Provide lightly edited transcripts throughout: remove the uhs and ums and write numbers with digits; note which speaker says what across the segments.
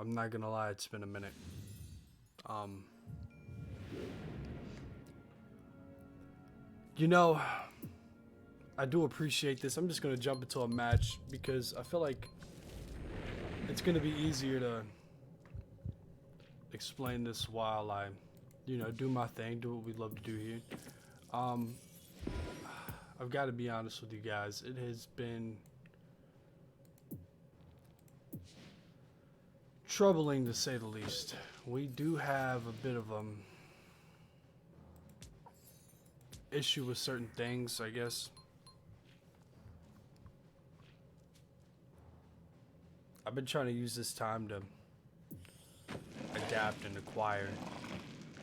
Speaker 1: I'm not gonna lie, it's been a minute. Um, you know, I do appreciate this. I'm just gonna jump into a match because I feel like it's gonna be easier to explain this while I, do my thing, do what we love to do here. Um, I've got to be honest with you guys. It has been troubling to say the least. We do have a bit of issue with certain things, I guess. I've been trying to use this time to adapt and acquire,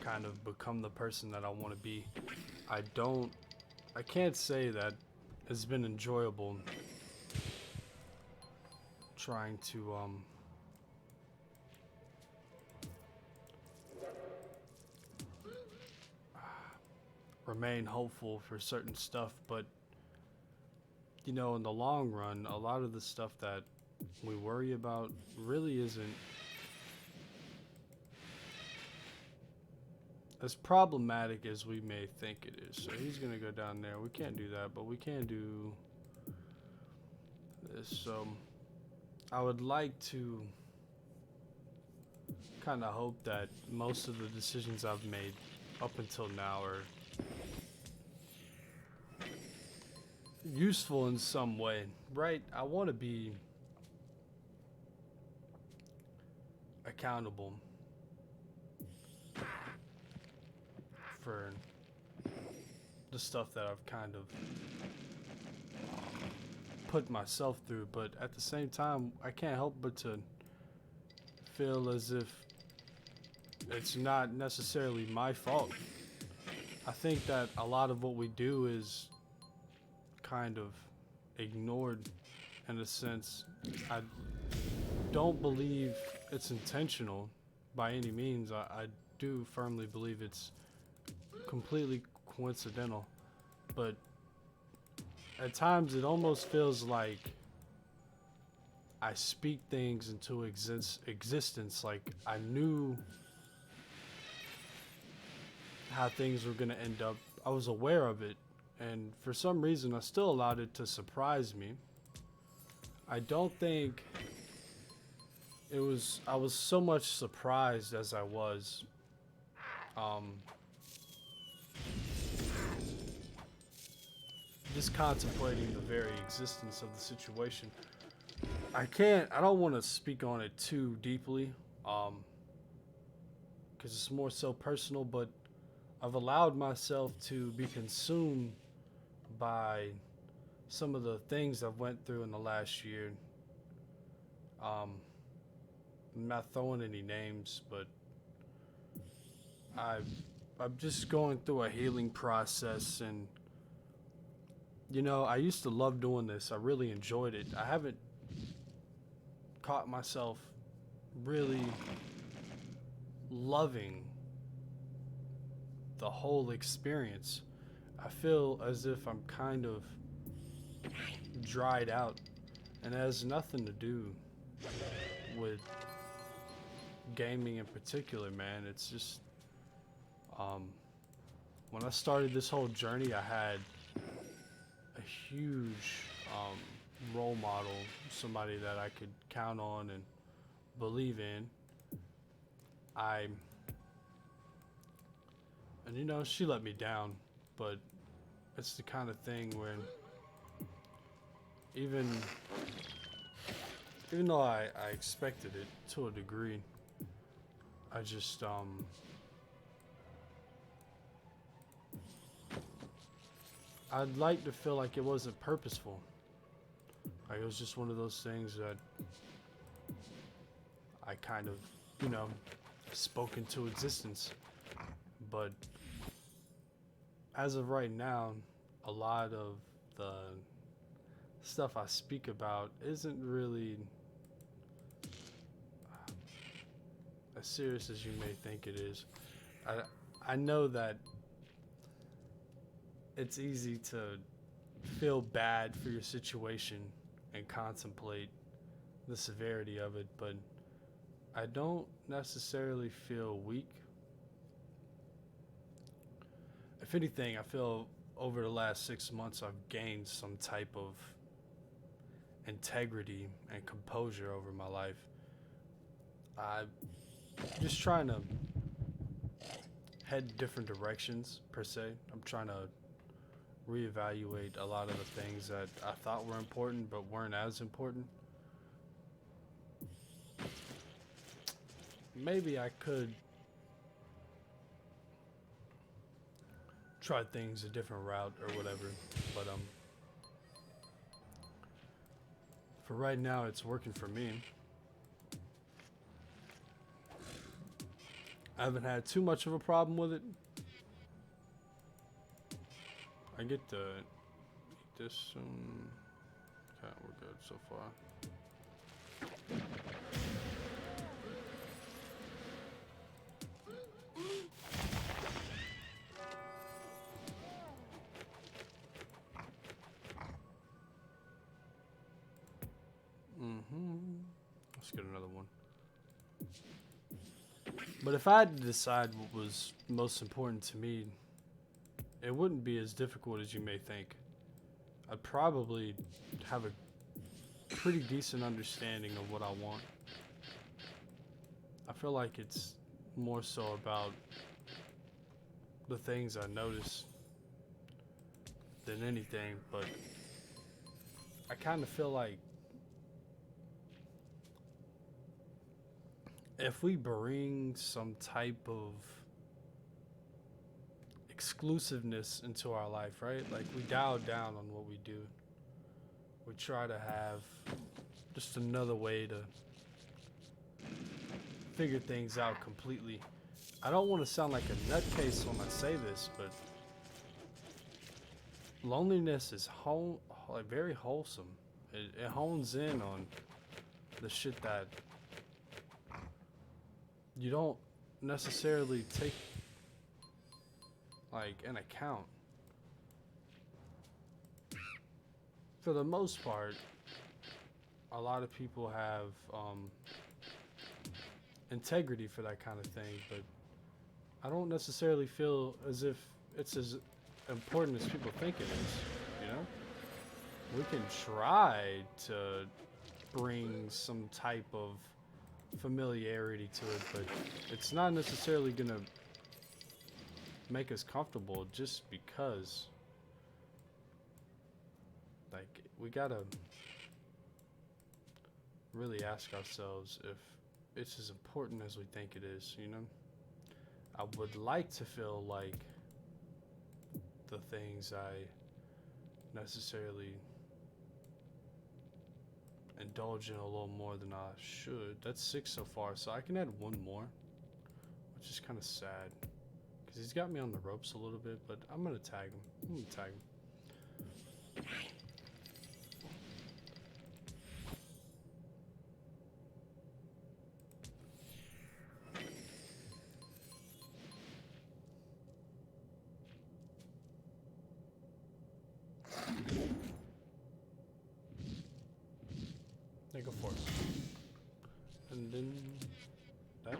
Speaker 1: kind of become the person that I want to be. I don't, I can't say that it's been enjoyable trying to remain hopeful for certain stuff, but in the long run, a lot of the stuff that we worry about really isn't as problematic as we may think it is. So he's gonna go down there. We can't do that, but we can do this. So I would like to kind of hope that most of the decisions I've made up until now are useful in some way, right? I want to be accountable for the stuff that I've kind of put myself through, but at the same time, I can't help but to feel as if it's not necessarily my fault. I think that a lot of what we do is kind of ignored in a sense. I don't believe it's intentional by any means. I do firmly believe it's completely coincidental, but at times it almost feels like I speak things into existence. Like I knew how things were going to end up. I was aware of it, and for some reason I still allowed it to surprise me. I don't think I was so much surprised as I was um just contemplating the very existence of the situation. I don't want to speak on it too deeply, because it's more so personal, but I've allowed myself to be consumed by some of the things I've went through in the last year. Um, I'm not throwing any names, but I've I'm just going through a healing process, and I used to love doing this. I really enjoyed it. I haven't caught myself really loving the whole experience. I feel as if I'm kind of dried out, and it has nothing to do with gaming in particular, man. It's just um, when I started this whole journey, I had a huge role model, somebody that I could count on and believe in. I and she let me down, but it's the kind of thing where even even though I expected it to a degree, I just I'd like to feel like it wasn't purposeful. Like it was just one of those things that I kind of, you know, spoke into existence. But as of right now, a lot of the stuff I speak about isn't really as serious as you may think it is. I know that it's easy to feel bad for your situation and contemplate the severity of it, but I don't necessarily feel weak. If anything, I feel over the last 6 months I've gained some type of integrity and composure over my life. I'm just trying to head different directions, per se. I'm trying to reevaluate a lot of the things that I thought were important but weren't as important. Maybe I could try things a different route or whatever, but for right now it's working for me. I haven't had too much of a problem with it. I get to eat this soon. Okay, we're good so far. Let's get another one. But if I had to decide what was most important to me, it wouldn't be as difficult as you may think. I'd probably have a pretty decent understanding of what I want. I feel like it's more so about the things I notice than anything, but I kind of feel like if we bring some type of exclusiveness into our life, right? Like we dial down on what we do. We try to have just another way to figure things out completely. I don't want to sound like a nutcase when I say this, but loneliness is very wholesome. It hones in on the shit that you don't necessarily take like an account. For the most part, a lot of people have integrity for that kind of thing, but I don't necessarily feel as if it's as important as people think it is, you know? We can try to bring some type of familiarity to it, but it's not necessarily gonna make us comfortable just because, like, we gotta really ask ourselves if it's as important as we think it is, you know? I would like to feel like the things I necessarily indulge in a little more than I should. That's 6 so far, so I can add one more, which is kind of sad because he's got me on the ropes a little bit, but I'm gonna tag him. Go for it. And then that.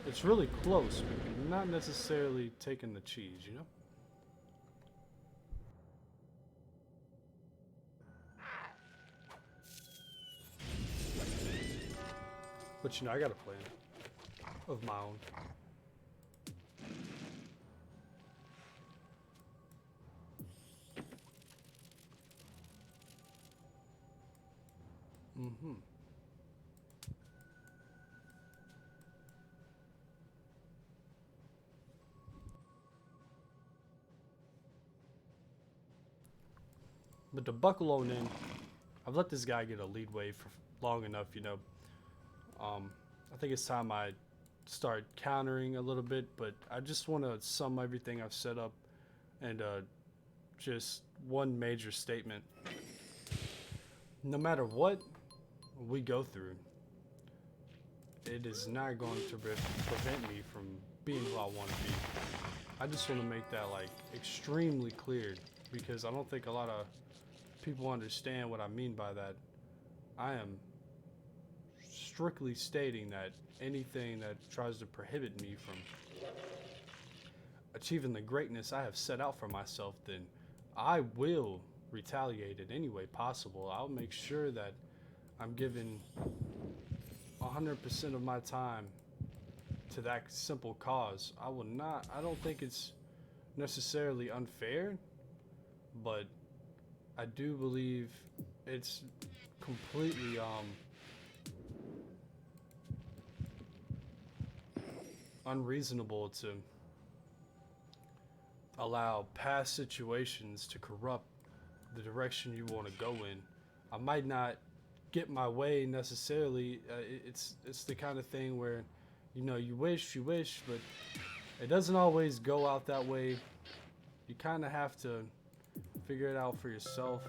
Speaker 1: It's really close, but not necessarily taking the cheese, you know? But you know, I got a plan of my own. But to buckle on in, I've let this guy get a lead wave for long enough, you know. I think it's time I start countering a little bit, but I just want to sum everything I've set up and just one major statement. No matter what we go through, it is not going to prevent me from being who I want to be. I just want to make that like extremely clear because I don't think a lot of people understand what I mean by that. I am strictly stating that anything that tries to prohibit me from achieving the greatness I have set out for myself, then I will retaliate in any way possible. I'll make sure that I'm giving 100% of my time to that simple cause. I don't think it's necessarily unfair, but I do believe it's completely unreasonable to allow past situations to corrupt the direction you want to go in. I might not get my way necessarily. It's the kind of thing where, you know, you wish, but it doesn't always go out that way. You kind of have to figure it out for yourself.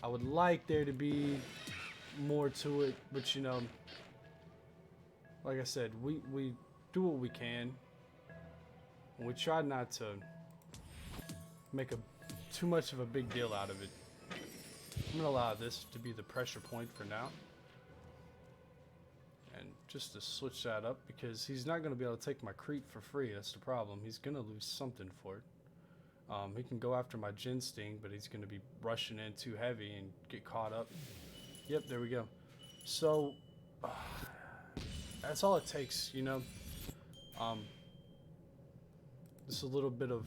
Speaker 1: I would like there to be more to it, but you know, like I said, we do what we can. And we try not to make too much of a big deal out of it. I'm gonna allow this to be the pressure point for now. And just to switch that up, because he's not gonna be able to take my creep for free. That's the problem. He's gonna lose something for it. He can go after my Gin Sting, but he's gonna be rushing in too heavy and get caught up. Yep, there we go. So that's all it takes, you know. Just a little bit of,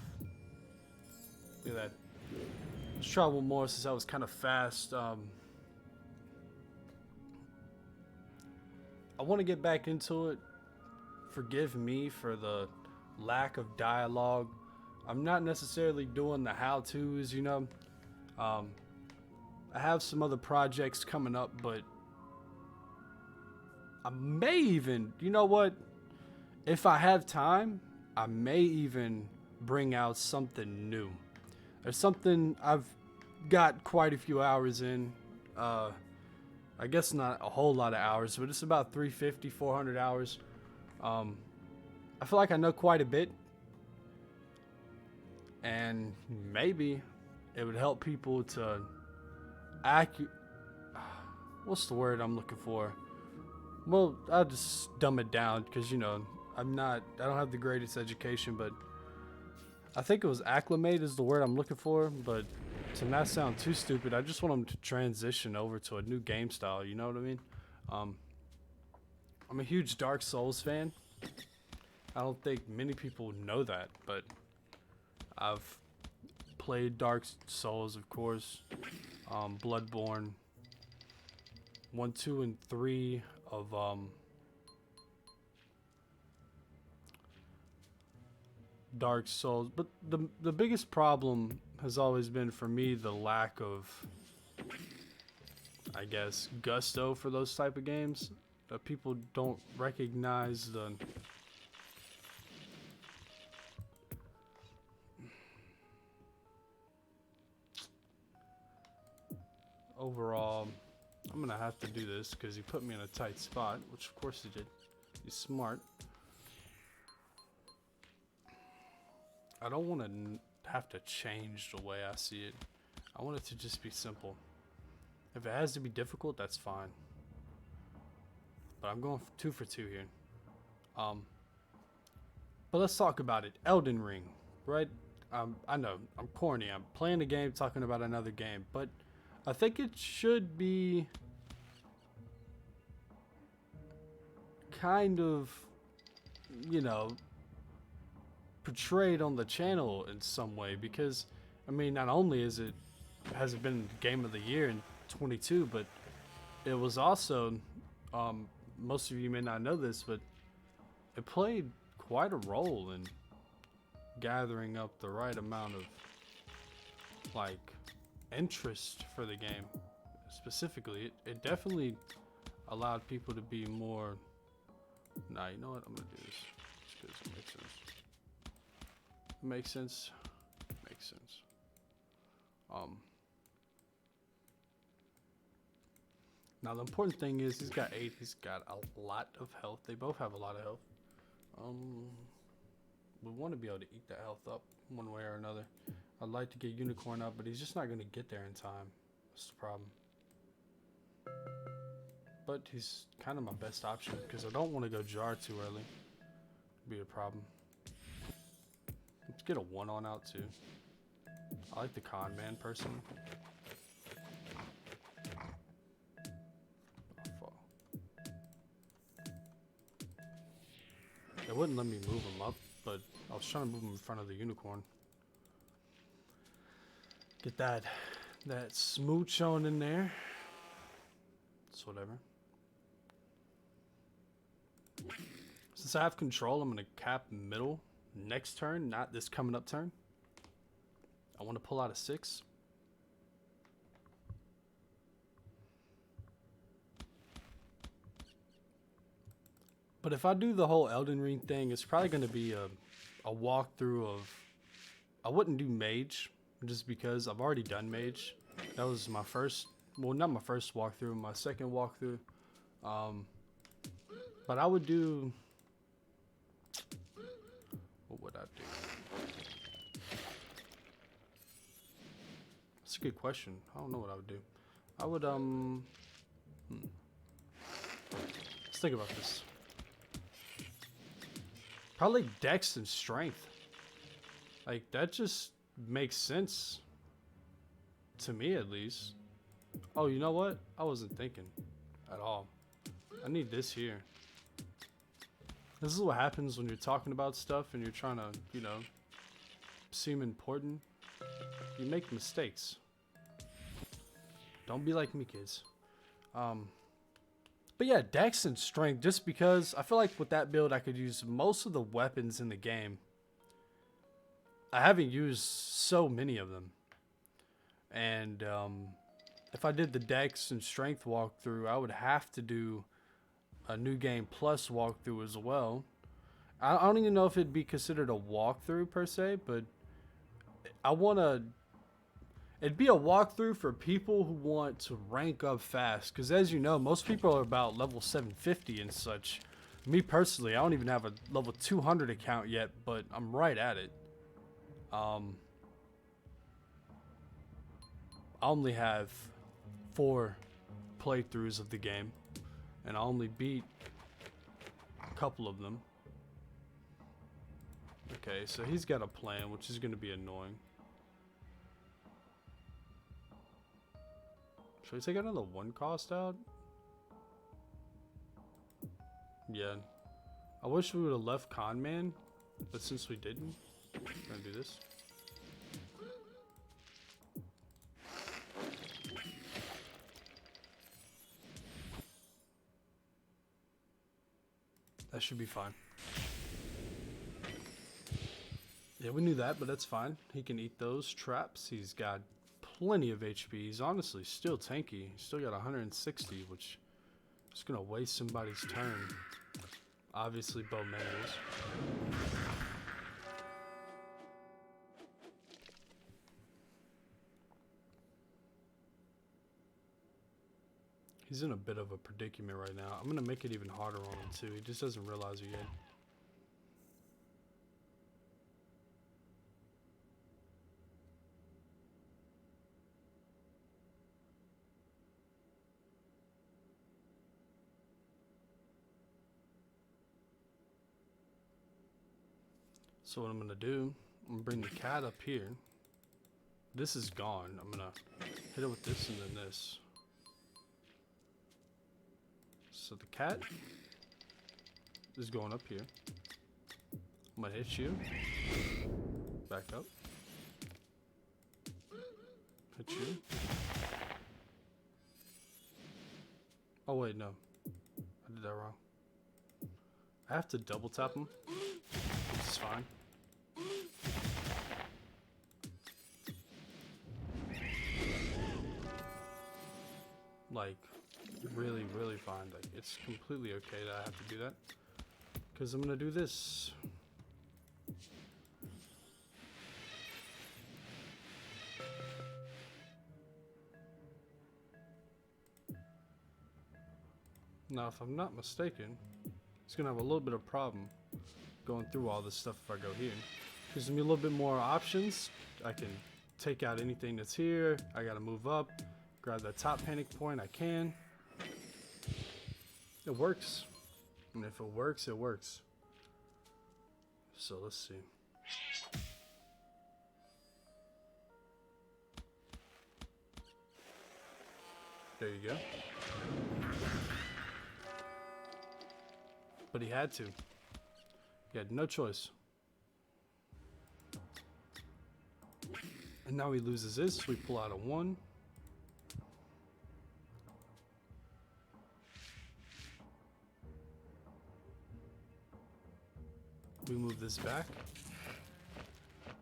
Speaker 1: look at that. Let's try one more since that was kind of fast. I want to get back into it. Forgive me for the lack of dialogue. I'm not necessarily doing the how-tos, you know. I have some other projects coming up, but I may even, you know what? If I have time, I may even bring out something new. There's something I've got quite a few hours in. I guess not a whole lot of hours, but it's about 350, 400 hours. I feel like I know quite a bit. And maybe it would help people to what's the word I'm looking for? Well, I'll just dumb it down because, you know, I don't have the greatest education, but I think it was acclimate is the word I'm looking for, but to not sound too stupid, I just want them to transition over to a new game style, you know what I mean? I'm a huge Dark Souls fan. I don't think many people know that, but I've played Dark Souls, of course, Bloodborne, 1, 2, and 3 of Dark Souls, but the biggest problem has always been for me the lack of, I guess, gusto for those type of games. People don't recognize the overall. I'm gonna have to do this because he put me in a tight spot, which of course he did. He's smart. I don't want to have to change the way I see it. I want it to just be simple. If it has to be difficult, that's fine. But I'm going 2 for 2 here. But let's talk about it. Elden Ring, right? I know I'm corny. I'm playing a game, talking about another game, but I think it should be kind of, you know, portrayed on the channel in some way, because I mean, not only has it been game of the year in 22, but it was also most of you may not know this, but it played quite a role in gathering up the right amount of like interest for the game. Specifically, it definitely allowed people to be more, nah, you know what, I'm gonna do this just because it makes sense. Makes sense. Makes sense. Now the important thing is he's got 8. He's got a lot of health. They both have a lot of health. We want to be able to eat that health up one way or another. I'd like to get Unicorn up, but he's just not going to get there in time. That's the problem. but he's kind of my best option because I don't want to go jar too early. Be a problem. Let's get a 1 on out too. I like the con man person. Oh, it wouldn't let me move him up, but I was trying to move him in front of the unicorn. Get that smooch on in there. It's whatever. Since I have control, I'm going to cap middle next turn, not this coming up turn. I want to pull out a 6. But if I do the whole Elden Ring thing, it's probably going to be a walkthrough of... I wouldn't do mage, just because I've already done mage. That was my first... Well, not my first walkthrough, my second walkthrough. But I would do... What would I do? That's a good question. I don't know what I would do. I would, Let's think about this. Probably dex and strength. Like, that just makes sense. To me, at least. Oh, you know what? I wasn't thinking at all. I need this here. This is what happens when you're talking about stuff and you're trying to, you know, seem important. You make mistakes. Don't be like me, kids. But yeah, dex and strength, just because I feel like with that build I could use most of the weapons in the game. I haven't used so many of them. And if I did the dex and strength walkthrough, I would have to do a new game plus walkthrough as well. I don't even know if it'd be considered a walkthrough per se, but I want to... It'd be a walkthrough for people who want to rank up fast, because as you know, most people are about level 750 and such. Me personally, I don't even have a level 200 account yet, but I'm right at it. I only have 4 playthroughs of the game, and I only beat a couple of them. Okay, so he's got a plan, which is going to be annoying. Should we take another 1 cost out? Yeah. I wish we would have left Con Man, but since we didn't, we're going to do this. That should be fine. Yeah, we knew that, but that's fine. He can eat those traps. He's got plenty of HP. He's honestly still tanky. He's still got 160, which is going to waste somebody's turn. Obviously, bow manuals. He's in a bit of a predicament right now. I'm going to make it even harder on him, too. He just doesn't realize it yet. So what I'm going to do, I'm going to bring the cat up here. This is gone. I'm going to hit it with this and then this. So the cat is going up here. I'm going to hit you. Back up. Hit you. Oh wait, no. I did that wrong. I have to double tap him, which is fine. Like, really, really fine. Like, it's completely okay that I have to do that. Because I'm going to do this. Now, if I'm not mistaken, it's going to have a little bit of problem going through all this stuff if I go here. Gives me a little bit more options. I can take out anything that's here. I got to move up. Grab that top panic point. I can. It works. And if it works, it works. So let's see. There you go. But he had to. He had no choice. And now he loses this. We pull out a 1. We move this back.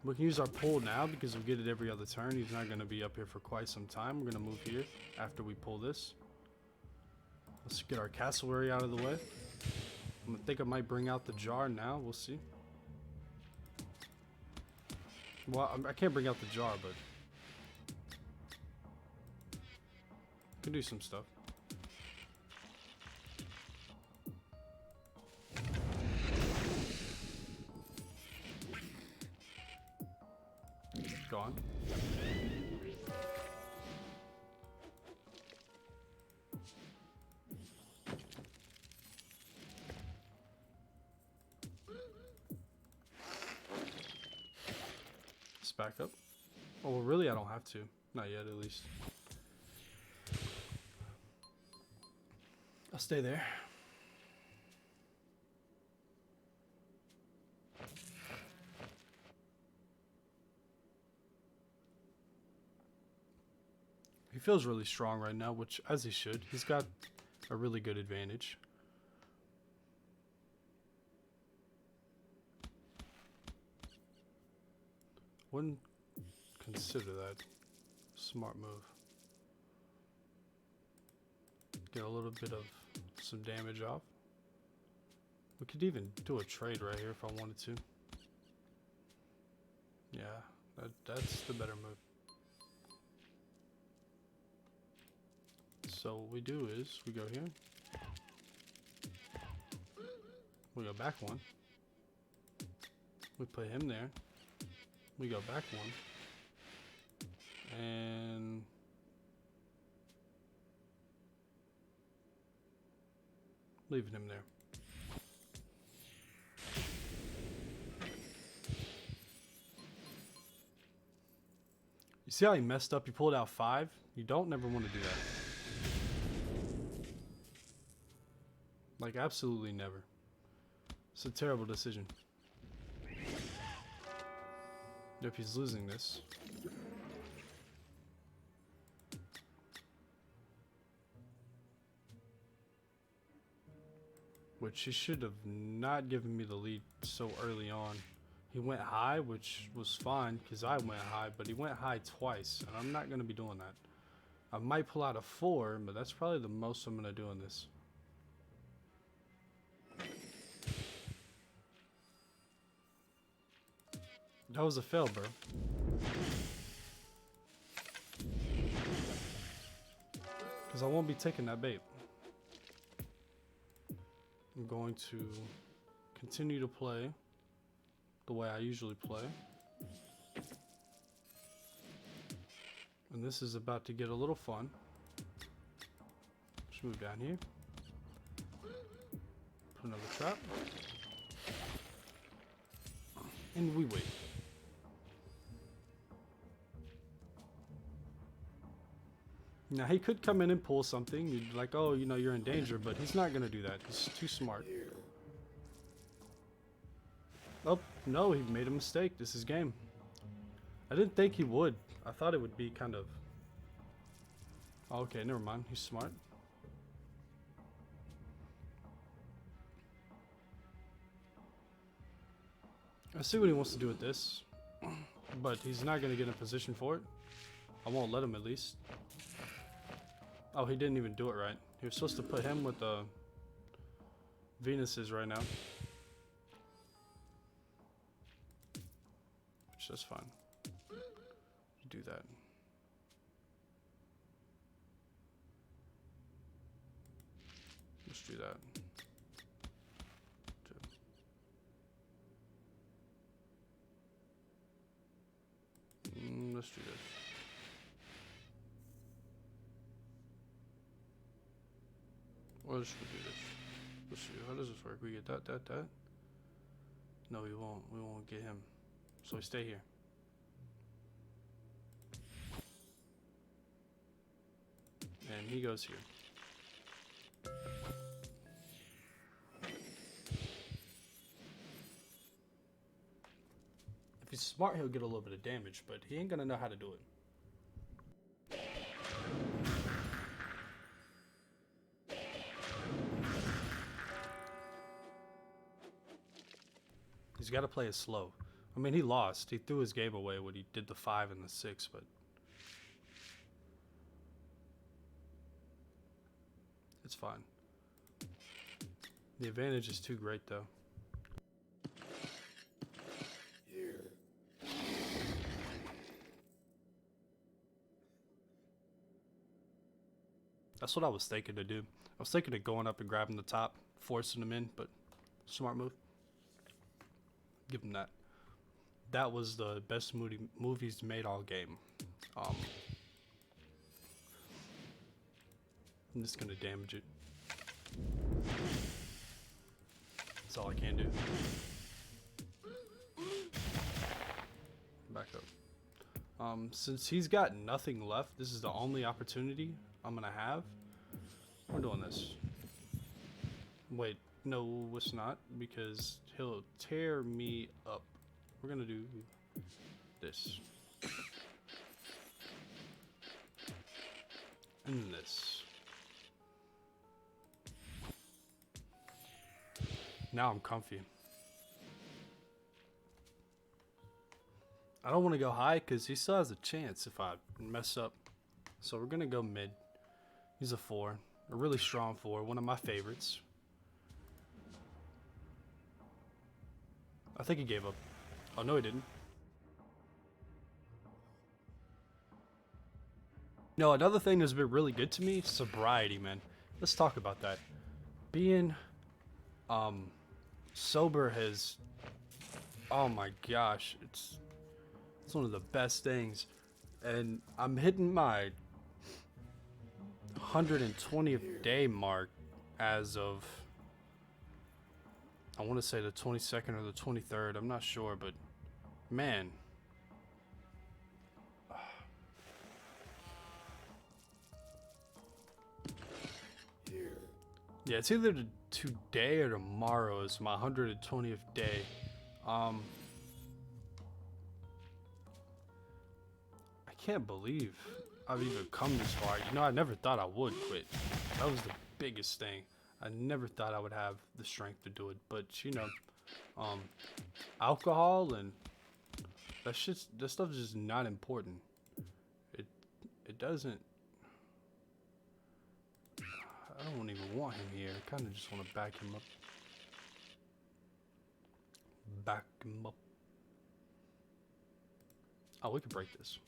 Speaker 1: We can use our pull now because we get it every other turn. He's not going to be up here for quite some time. We're going to move here after we pull this. Let's get our cassowary out of the way. I think I might bring out the jar now. We'll see. Well, I can't bring out the jar, but I can do some stuff. Go on. Let's back up. Oh, well, really, I don't have to. Not yet, at least. I'll stay there. He feels really strong right now, which, as he should. He's got a really good advantage. Wouldn't consider that a smart move. Get a little bit of some damage off. We could even do a trade right here if I wanted to. Yeah, that's the better move. So what we do is we go here. We go back 1. We put him there. We go back 1. And leaving him there. You see how he messed up? He pulled out 5. You don't never want to do that. Like, absolutely never. It's a terrible decision. If he's losing this. Which he should have not given me the lead so early on. He went high, which was fine because I went high, but he went high twice, and I'm not going to be doing that. I might pull out a 4, but that's probably the most I'm going to do in this. That was a fail, bro. Because I won't be taking that bait. I'm going to continue to play the way I usually play. And this is about to get a little fun. Let's move down here. Put another trap. And we wait. Now he could come in and pull something. You'd be like, oh, you know, you're in danger, but he's not gonna do that. He's too smart. Oh, no, he made a mistake. This is game. I didn't think he would. I thought it would be kind of... Oh, okay, never mind. He's smart. I see what he wants to do with this, but he's not gonna get in position for it. I won't let him, at least. Oh, he didn't even do it right. He was supposed to put him with the Venuses right now. Which is fine. You do that. Let's do that. Let's do this. Or should we do this? Let's see, how does this work? We get that. No, we won't. We won't get him. So we stay here. And he goes here. If he's smart, he'll get a little bit of damage, but he ain't gonna know how to do it. He's got to play it slow. I mean, he lost. He threw his game away when he did the 5 and the 6, but it's fine. The advantage is too great, though. That's what I was thinking to do. I was thinking of going up and grabbing the top, forcing them in, but smart move. Give him that. That was the best movies made all game. I'm just gonna damage it. That's all I can do. Back up. Since he's got nothing left, this is the only opportunity I'm gonna have. We're doing this. Wait, no, it's not, because he'll tear me up. We're gonna do this. And this. Now I'm comfy. I don't want to go high because he still has a chance if I mess up. So we're gonna go mid. He's a 4. A really strong 4. One of my favorites. I think he gave up. Oh, no, he didn't. No, another thing that's been really good to me, sobriety, man. Let's talk about that. Being sober has, oh my gosh, it's one of the best things. And I'm hitting my 120th day mark as of, I want to say the 22nd or the 23rd. I'm not sure, but man. Yeah, it's either today or tomorrow is my 120th day. I can't believe I've even come this far. You know, I never thought I would quit. That was the biggest thing. I never thought I would have the strength to do it. But, you know, alcohol and that stuff is just not important. It doesn't. I don't even want him here. I kind of just want to back him up. Back him up. Oh, we could break this.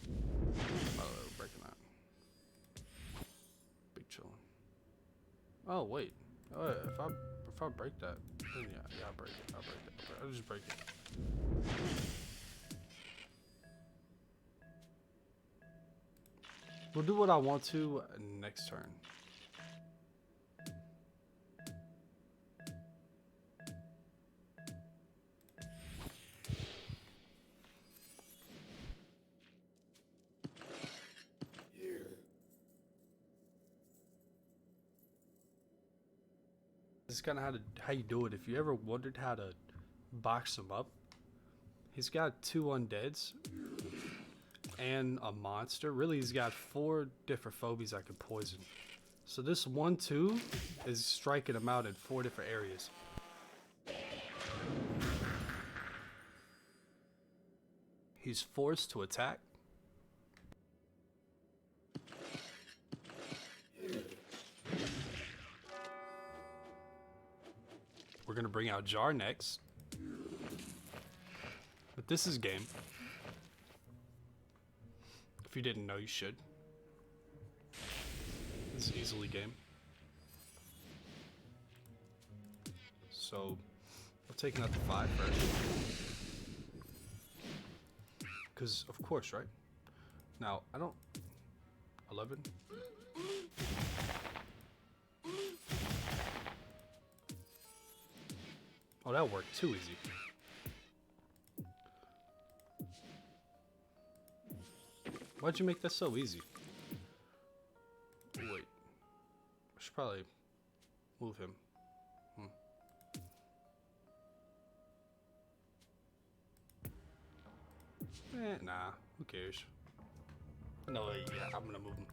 Speaker 1: Oh, we're breaking that. Big chillin'. Oh wait. If I break that, then yeah, I'll break it. I'll just break it. We'll do what I want to next turn. This is kind of how you do it. If you ever wondered how to box him up, he's got 2 undeads and a monster. Really, he's got 4 different phobies I can poison. So this 1/2 is striking him out in 4 different areas. He's forced to attack. We're gonna bring out Jar next. But this is game. If you didn't know, you should. This is easily game. So, we're taking out the 5 first. Because, of course, right? Now, I don't... 11? that worked too easy. Why'd you make that so easy? Wait. I should probably move him. Nah. Who cares? No, yeah, I'm gonna move him.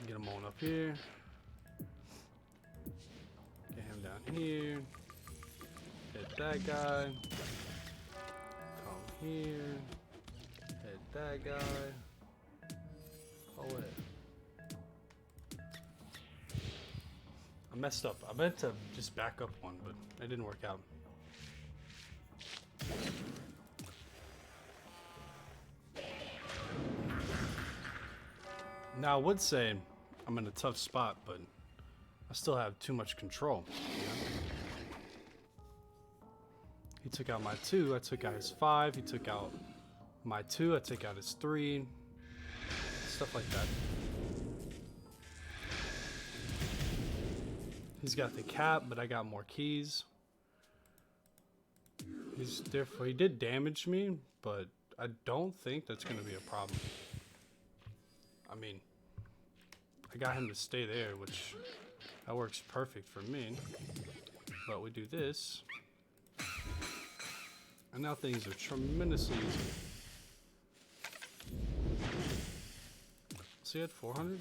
Speaker 1: Get him on up here. Get him down here. Hit that guy. Come here. Hit that guy. Oh wait. I messed up. I meant to just back up one, but it didn't work out. Now I would say I'm in a tough spot, but I still have too much control. You know? He took out my 2, I took out his 5, he took out my 2, I took out his 3, stuff like that. He's got the cap, but I got more keys. He did damage me, but I don't think that's going to be a problem. I mean, I got him to stay there, which that works perfect for me. But we do this, and now things are tremendously easy. So he had 400.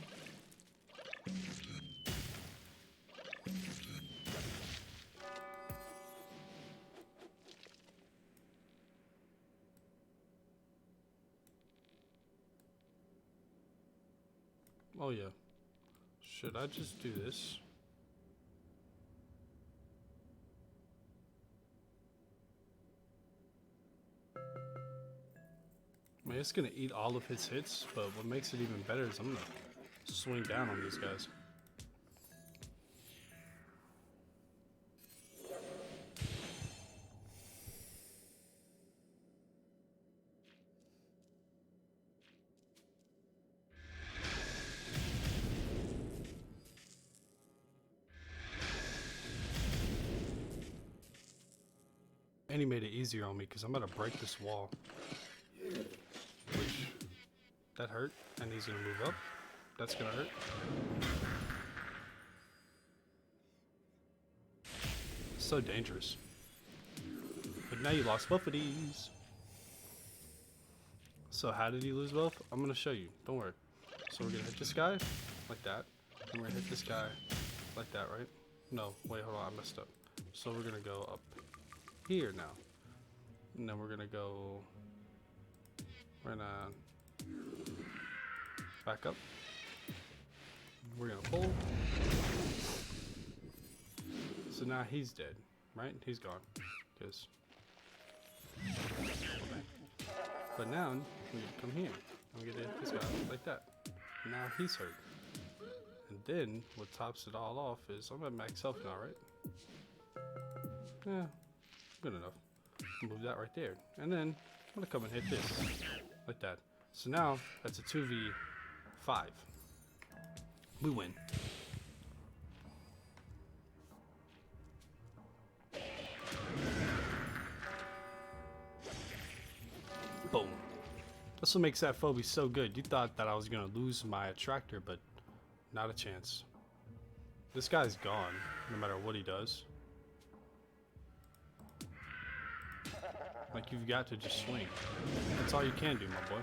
Speaker 1: Oh yeah. Should I just do this? I mean, it's gonna eat all of his hits, but what makes it even better is I'm gonna swing down on these guys. And he made it easier on me because I'm about to break this wall. Which, that hurt, and he's gonna move up. That's gonna hurt. So dangerous. But now you lost both of these. So how did he lose both? I'm gonna show you, don't worry. So we're gonna hit this guy, like that. And we're gonna hit this guy, like that, right? No, wait, hold on, I messed up. So we're gonna go up here now. And then we're gonna go, we're gonna back up. We're gonna pull. So now he's dead, right? He's gone. Because. But now we come here. And we get to hit this guy like that. Now he's hurt. And then what tops it all off is I'm at max health now, right? Yeah, good enough. Move that right there. And then I'm gonna come and hit this. Like that. So now that's a 2v5. We win. Boom. That's what makes that phobie so good. You thought that I was gonna lose my attractor, but not a chance. This guy's gone, no matter what he does. Like, you've got to just swing. That's all you can do, my boy.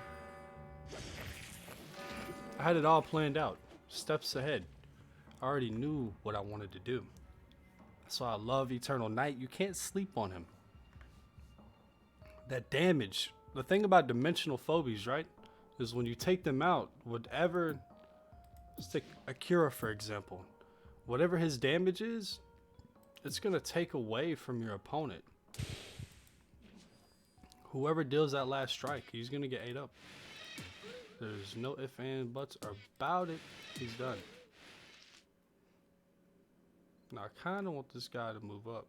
Speaker 1: I had it all planned out. Steps ahead. I already knew what I wanted to do. That's why I love Eternal Night. You can't sleep on him. That damage. The thing about dimensional phobies, right? Is when you take them out, whatever... Let's take Akira, for example. Whatever his damage is, it's going to take away from your opponent. Whoever deals that last strike, he's going to get ate up. There's no ifs and buts about it. He's done. Now, I kind of want this guy to move up.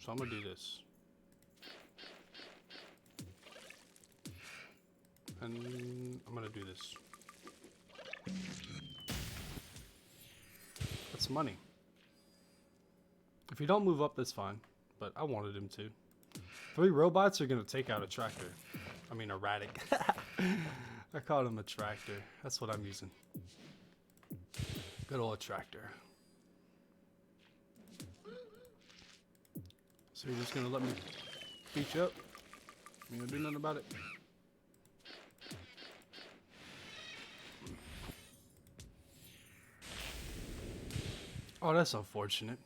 Speaker 1: So I'm going to do this. And I'm going to do this. That's money. If you don't move up, that's fine. But I wanted him to. 3 robots are gonna take out a tractor. I mean, a radic. I called him a tractor. That's what I'm using. Good old tractor. So you're just gonna let me beat you up? You gonna do nothing about it? Oh, that's unfortunate.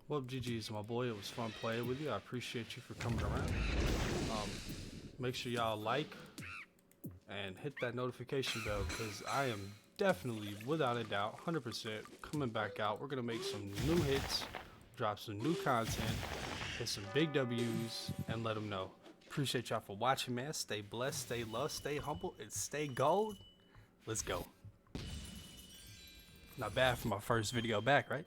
Speaker 1: Well, GG's, my boy. It was fun playing with you. I appreciate you for coming around. Make sure y'all like and hit that notification bell, because I am definitely, without a doubt, 100% coming back out. We're going to make some new hits, drop some new content, hit some big W's, and let them know. Appreciate y'all for watching, man. Stay blessed, stay loved, stay humble, and stay gold. Let's go. Not bad for my first video back, right?